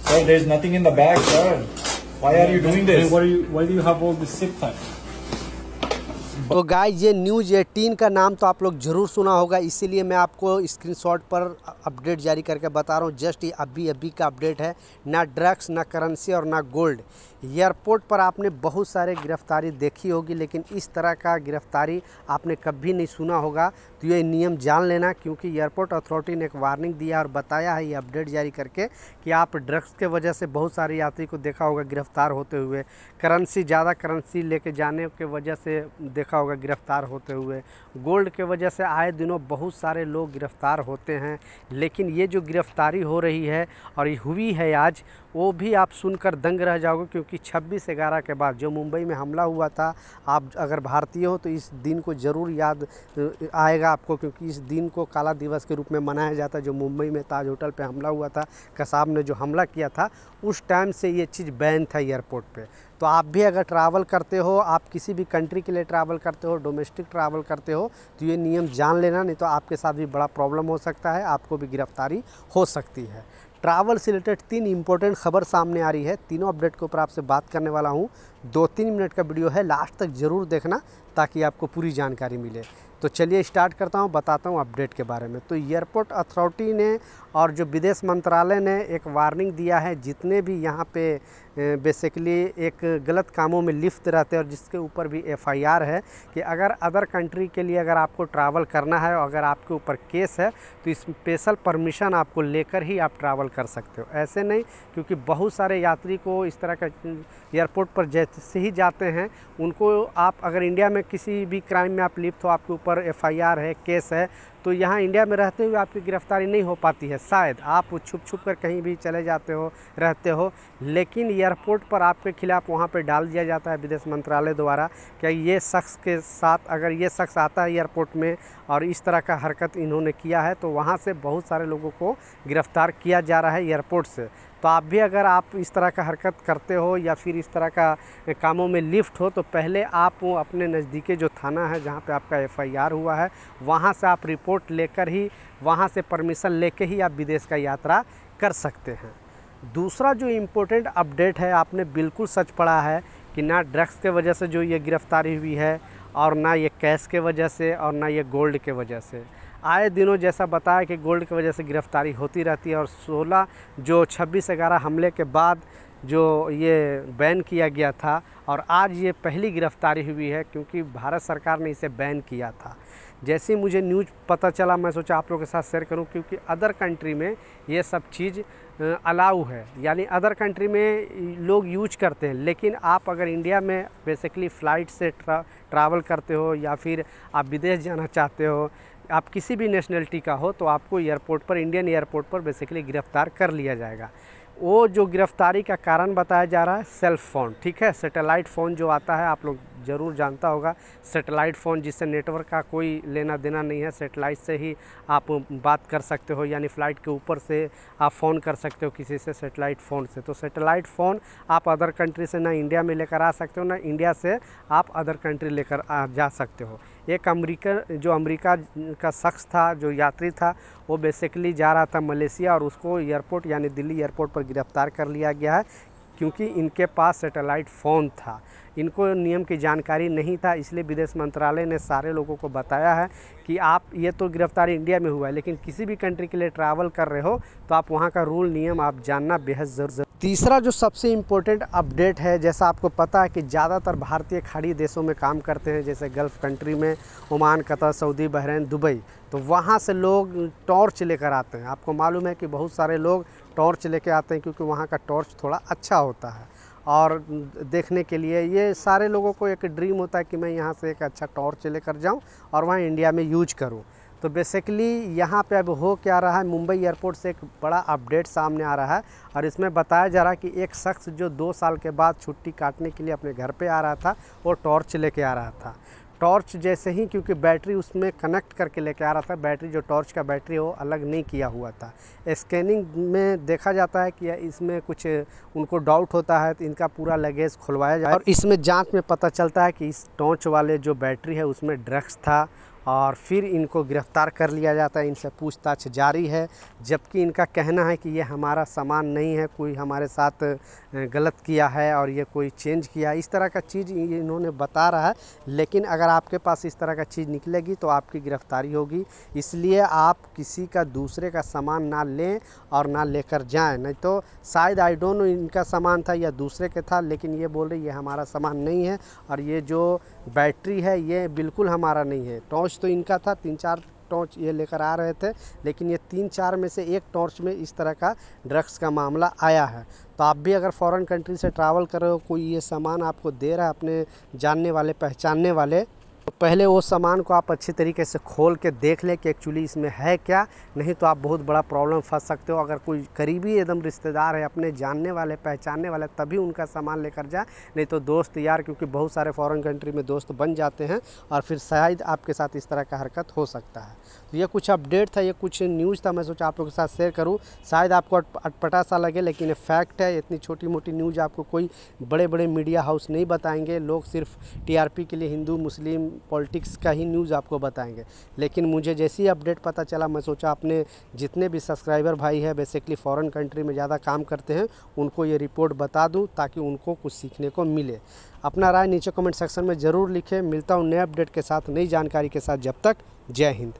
Sir, there is nothing in the bag, sir. Why are you doing this? Why do you have all this zip tie? तो guys ये news 18 का नाम तो आप लोग ज़रूर सुना होगा, इसीलिए मैं आपको स्क्रीनशॉट पर अपडेट जारी करके बता रहा हूँ। जस्ट ये अभी का अपडेट है। ना ड्रग्स, ना करेंसी और ना गोल्ड। एयरपोर्ट पर आपने बहुत सारे गिरफ्तारी देखी होगी, लेकिन इस तरह का गिरफ्तारी आपने कभी नहीं सुना होगा। तो ये नियम जान लेना, क्योंकि एयरपोर्ट अथॉरिटी ने एक वार्निंग दिया और बताया है ये अपडेट जारी करके कि आप ड्रग्स के वजह से बहुत सारे यात्री को देखा होगा गिरफ्तार होते हुए, ज़्यादा करेंसी लेके जाने के वजह से देखा होगा गिरफ्तार होते हुए, गोल्ड के वजह से आए दिनों बहुत सारे लोग गिरफ्तार होते हैं। लेकिन ये जो गिरफ्तारी हो रही है और ये हुई है आज, वो भी आप सुनकर दंग रह जाओगे, क्योंकि 26/11 के बाद जो मुंबई में हमला हुआ था, आप अगर भारतीय हो तो इस दिन को ज़रूर याद आएगा आपको, क्योंकि इस दिन को काला दिवस के रूप में मनाया जाता है। जो मुंबई में ताज होटल पे हमला हुआ था, कसाब ने जो हमला किया था, उस टाइम से ये चीज़ बैन था एयरपोर्ट पे। तो आप भी अगर ट्रैवल करते हो, आप किसी भी कंट्री के लिए ट्रैवल करते हो, डोमेस्टिक ट्रैवल करते हो, तो ये नियम जान लेना, नहीं तो आपके साथ भी बड़ा प्रॉब्लम हो सकता है, आपको भी गिरफ्तारी हो सकती है। ट्रैवल से रिलेटेड 3 इंपॉर्टेंट खबर सामने आ रही है। तीनों अपडेट के ऊपर आपसे बात करने वाला हूँ। 2-3 मिनट का वीडियो है, लास्ट तक ज़रूर देखना ताकि आपको पूरी जानकारी मिले। तो चलिए स्टार्ट करता हूँ, बताता हूँ अपडेट के बारे में। तो एयरपोर्ट अथॉरिटी ने और जो विदेश मंत्रालय ने एक वार्निंग दिया है, जितने भी यहाँ पे बेसिकली एक गलत कामों में लिप्त रहते हैं और जिसके ऊपर भी FIR है, कि अगर अदर कंट्री के लिए अगर आपको ट्रैवल करना है और अगर आपके ऊपर केस है, तो स्पेशल परमिशन आपको लेकर ही आप ट्रैवल कर सकते हो। ऐसे नहीं, क्योंकि बहुत सारे यात्री को इस तरह का एयरपोर्ट पर जैसे ही जाते हैं, उनको आप अगर इंडिया में किसी भी क्राइम में आप लिप्त हो, आपके ऊपर FIR है, केस है, तो यहाँ इंडिया में रहते हुए आपकी गिरफ्तारी नहीं हो पाती है। शायद आप छुप कर कहीं भी चले जाते हो, रहते हो, लेकिन एयरपोर्ट पर आपके खिलाफ़ वहाँ पे डाल दिया जाता है विदेश मंत्रालय द्वारा कि ये शख्स के साथ अगर ये शख्स आता है एयरपोर्ट में और इस तरह का हरकत इन्होंने किया है, तो वहाँ से बहुत सारे लोगों को गिरफ़्तार किया जा रहा है एयरपोर्ट से। तो आप भी अगर आप इस तरह का हरकत करते हो या फिर इस तरह का कामों में लिफ्ट हो, तो पहले आप अपने नज़दीकी जो थाना है जहाँ पे आपका FIR हुआ है, वहाँ से आप रिपोर्ट लेकर ही, वहाँ से परमिशन लेके ही आप विदेश का यात्रा कर सकते हैं। दूसरा जो इम्पोर्टेंट अपडेट है, आपने बिल्कुल सच पढ़ा है कि ना ड्रग्स के वजह से जो ये गिरफ़्तारी हुई है, और ना ये कैश के वजह से, और ना ये गोल्ड के वजह से। आए दिनों जैसा बताया कि गोल्ड की वजह से गिरफ्तारी होती रहती है, और 26/11 हमले के बाद जो ये बैन किया गया था, और आज ये पहली गिरफ्तारी हुई है, क्योंकि भारत सरकार ने इसे बैन किया था। जैसे ही मुझे न्यूज़ पता चला, मैं सोचा आप लोगों के साथ शेयर करूं, क्योंकि अदर कंट्री में ये सब चीज़ अलाउ है, यानी अदर कंट्री में लोग यूज करते हैं। लेकिन आप अगर इंडिया में बेसिकली फ़्लाइट से ट्रैवल करते हो या फिर आप विदेश जाना चाहते हो, आप किसी भी नेशनलिटी का हो, तो आपको एयरपोर्ट पर, इंडियन एयरपोर्ट पर बेसिकली गिरफ़्तार कर लिया जाएगा। वो जो गिरफ़्तारी का कारण बताया जा रहा है, सेल्फ फ़ोन, ठीक है, सैटेलाइट फ़ोन जो आता है, आप लोग ज़रूर जानता होगा, सैटेलाइट फ़ोन जिससे नेटवर्क का कोई लेना देना नहीं है, सैटेलाइट से ही आप बात कर सकते हो, यानी फ़्लाइट के ऊपर से आप फ़ोन कर सकते हो किसी से सैटेलाइट फ़ोन से। तो सैटेलाइट फ़ोन आप अदर कंट्री से ना इंडिया में लेकर आ सकते हो, ना इंडिया से आप अदर कंट्री लेकर जा सकते हो। एक अमेरिका का शख्स था, जो यात्री था, वो बेसिकली जा रहा था मलेशिया, और उसको एयरपोर्ट यानी दिल्ली एयरपोर्ट पर गिरफ़्तार कर लिया गया है, क्योंकि इनके पास सैटेलाइट फ़ोन था। इनको नियम की जानकारी नहीं था, इसलिए विदेश मंत्रालय ने सारे लोगों को बताया है कि आप, ये तो गिरफ्तारी इंडिया में हुआ है, लेकिन किसी भी कंट्री के लिए ट्रैवल कर रहे हो तो आप वहाँ का रूल नियम आप जानना बेहद ज़रूरी। तीसरा जो सबसे इम्पोर्टेंट अपडेट है, जैसा आपको पता है कि ज़्यादातर भारतीय खाड़ी देशों में काम करते हैं, जैसे गल्फ़ कंट्री में Oman, Qatar, Saudi, Bahrain, Dubai, तो वहाँ से लोग टॉर्च लेकर आते हैं। आपको मालूम है कि बहुत सारे लोग टॉर्च लेके आते हैं, क्योंकि वहाँ का टॉर्च थोड़ा अच्छा होता है, और देखने के लिए ये सारे लोगों को एक ड्रीम होता है कि मैं यहाँ से एक अच्छा टॉर्च लेकर जाऊँ और वहाँ इंडिया में यूज करूँ। तो बेसिकली यहाँ पे अब हो क्या रहा है, मुंबई एयरपोर्ट से एक बड़ा अपडेट सामने आ रहा है, और इसमें बताया जा रहा है कि एक शख्स जो 2 साल के बाद छुट्टी काटने के लिए अपने घर पे आ रहा था, वो टॉर्च लेके आ रहा था। टॉर्च जैसे ही, क्योंकि बैटरी उसमें कनेक्ट करके लेके आ रहा था, बैटरी जो टॉर्च का बैटरी है वो अलग नहीं किया हुआ था। स्कैनिंग में देखा जाता है कि इसमें कुछ उनको डाउट होता है, तो इनका पूरा लगेज खुलवाया जाए, और इसमें जांच में पता चलता है कि इस टॉर्च वाले जो बैटरी है उसमें ड्रग्स था, और फिर इनको गिरफ़्तार कर लिया जाता है। इनसे पूछताछ जारी है, जबकि इनका कहना है कि ये हमारा सामान नहीं है, कोई हमारे साथ गलत किया है और ये कोई चेंज किया, इस तरह का चीज़ इन्होंने बता रहा है। लेकिन अगर आपके पास इस तरह का चीज़ निकलेगी तो आपकी गिरफ़्तारी होगी। इसलिए आप किसी का दूसरे का सामान ना लें और ना लेकर जाएं, नहीं तो शायद आई डोंट नो इनका सामान था या दूसरे के था, लेकिन ये बोल रहे ये हमारा सामान नहीं है और ये जो बैटरी है ये बिल्कुल हमारा नहीं है। टॉर्च तो इनका था, 3-4 टॉर्च ये लेकर आ रहे थे, लेकिन ये 3-4 में से एक टॉर्च में इस तरह का ड्रग्स का मामला आया है। तो आप भी अगर फॉरेन कंट्री से ट्रैवल कर रहे हो, कोई ये सामान आपको दे रहा है अपने जानने वाले पहचानने वाले, तो पहले वो सामान को आप अच्छी तरीके से खोल के देख लें कि एक्चुअली इसमें है क्या, नहीं तो आप बहुत बड़ा प्रॉब्लम फंस सकते हो। अगर कोई करीबी एकदम रिश्तेदार है, अपने जानने वाले पहचानने वाले, तभी उनका सामान लेकर जाए, नहीं तो दोस्त यार, क्योंकि बहुत सारे फॉरेन कंट्री में दोस्त बन जाते हैं और फिर शायद आपके साथ इस तरह का हरकत हो सकता है। तो ये कुछ अपडेट था, ये कुछ न्यूज़ था, मैं सोचा आप लोगों के साथ शेयर करूँ। शायद आपको अटपटा सा लगे, लेकिन ये फैक्ट है। इतनी छोटी मोटी न्यूज़ आपको कोई बड़े बड़े मीडिया हाउस नहीं बताएंगे। लोग सिर्फ टीआरपी के लिए हिंदू मुस्लिम पॉलिटिक्स का ही न्यूज़ आपको बताएंगे। लेकिन मुझे जैसी अपडेट पता चला, मैं सोचा अपने जितने भी सब्सक्राइबर भाई है बेसिकली फ़ॉरेन कंट्री में ज़्यादा काम करते हैं, उनको ये रिपोर्ट बता दूं ताकि उनको कुछ सीखने को मिले। अपना राय नीचे कमेंट सेक्शन में ज़रूर लिखें। मिलता हूं नए अपडेट के साथ, नई जानकारी के साथ। जब तक जय हिंद।